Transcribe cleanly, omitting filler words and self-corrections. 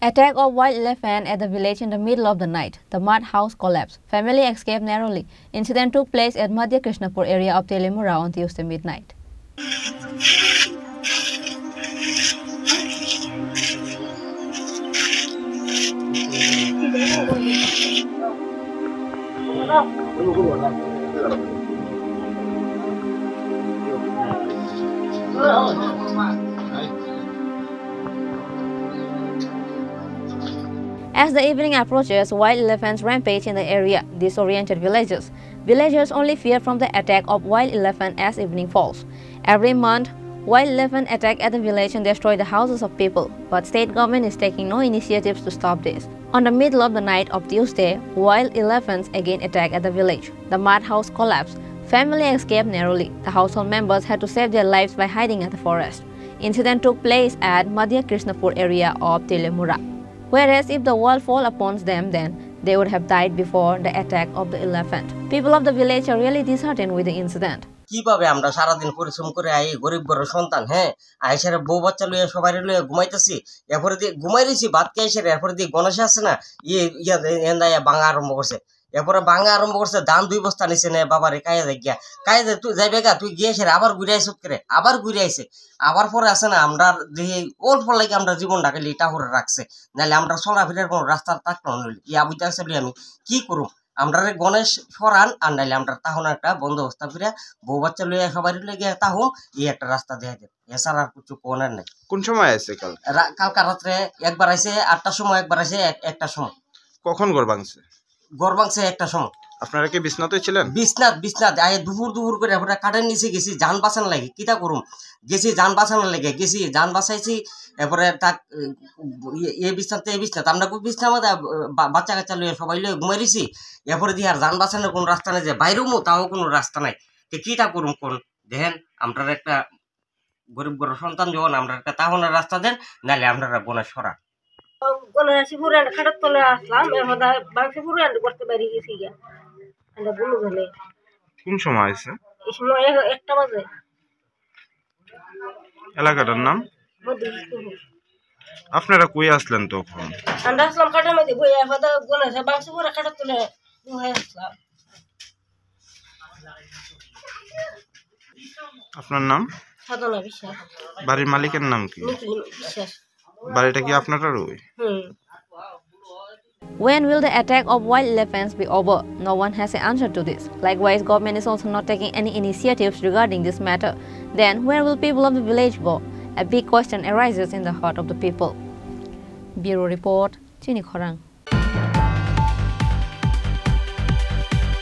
Attack of wild elephant at the village in the middle of the night. The mud house collapsed. Family escaped narrowly. Incident took place at Madhya Krishnapur area of Telemura on Tuesday midnight. As the evening approaches, wild elephants rampage in the area, disoriented villagers. Villagers only fear from the attack of wild elephant as evening falls. Every month, wild elephant attack at the village and destroy the houses of people, but state government is taking no initiatives to stop this. On the middle of the night of Tuesday, wild elephants again attack at the village. The mud house collapsed. Family escaped narrowly. The household members had to save their lives by hiding at the forest. Incident took place at Madhya Krishnapur area of Telemura. Whereas if the wall fall upon them, then they would have died before the attack of the elephant. People of the village are really disheartened with the incident. কিভাবে আমরা সারা দিন পরিশ্রম করে I গরিব ঘর সন্তান আইসারে বউ বাচ্চা লইয়া সবাই লইয়া ঘুমাইতেছি এরপরে দিয়ে ঘুমাই রইছি ভাত খেয়ে এসে এরপরে দিয়ে গণেশ আছে না ইয়ে ভাঙা আরম্ভ করছে এরপরে ভাঙা আরম্ভ করছে ধান 2 বস্তা নিছে না বাবারে কায়া গিয়া কায়া তুই যাইবে গা তুই গিয়ে এসে আবার ঘুরে আইছ করে আবার ঘুরে আইছে আবার পরে আছে না আমরা দেখি অল্প লাগে আমরা জীবনটাকে লিটা করে রাখছে নাহলে আমরা চলাফেরার কোনো রাস্তা থাকলো না ইয়া বুঝতে আসলে আমি কি করব আমরা গণেশ সরান আর নাইলে আমরা তখন একটা বন্দোবস্ত করে বউ বাচ্চা লইয়া সবাই লইয়া তাহম এই একটা রাস্তা দেয়া দেব এছাড়া আর কিছু কোনার নাই। কোন সময় আছে কালকা রাত্রে একবার আইছে 8টার সময় একবার আইছে 1টার সময়। কখন ঘর ভাঙছে? ঘর ভাঙছে 1টার সময়। আপনারা কি বিছনাতে ছিলেন? বিছনাত আয় দুপুর করে আমরা কাটের নিচে গেছি যান বাঁচান লাগে কিটা করুম গেছি যান বাঁচানোর লাগে গেছি যান বাঁচাইছি এরপরে তাক এই বিছনাতে আমরা বিছনা মধ্যে বাচ্চা কাচ্চা লইয়া সবাই লইয়া ঘুমাই রইছি এরপরে দিয়ে আর যান বাঁচানোর কোনো রাস্তা নাই যে বাইরেও তাও কোনো রাস্তা নাই তো কিটা করুম কোন দেখেন আমরা একটা গরিব ঘর সন্তান যখন আমরা একটা তাহনের রাস্তা দেন নাহলে আমরা বোনা সরা খাটার তলে আসলাম এর মধ্যে বাংশে পুরান করতে পারি গেছি গিয়া আমরা বলু গেলে কোন সময় আছে? এই সময় 1টা বাজে। এলাকাটার নাম? আপনারা কই আসলেন তখন? আমরা আসলাম খাটার মধ্যে বইয়া ফাদা গনেছে বাংশে পুরা খাটার তলে বইয়া আসলাম। আপনার নাম? সাধনা বিশ্বাস। বাড়ির মালিকের নাম কি? বিশ্বাস। বাড়িটা কি আপনারই? When will the attack of wild elephants be over? No one has an answer to this. Likewise, government is also not taking any initiatives regarding this matter. Then, where will people of the village go? A big question arises in the heart of the people. Bureau Report, Chini Khorang.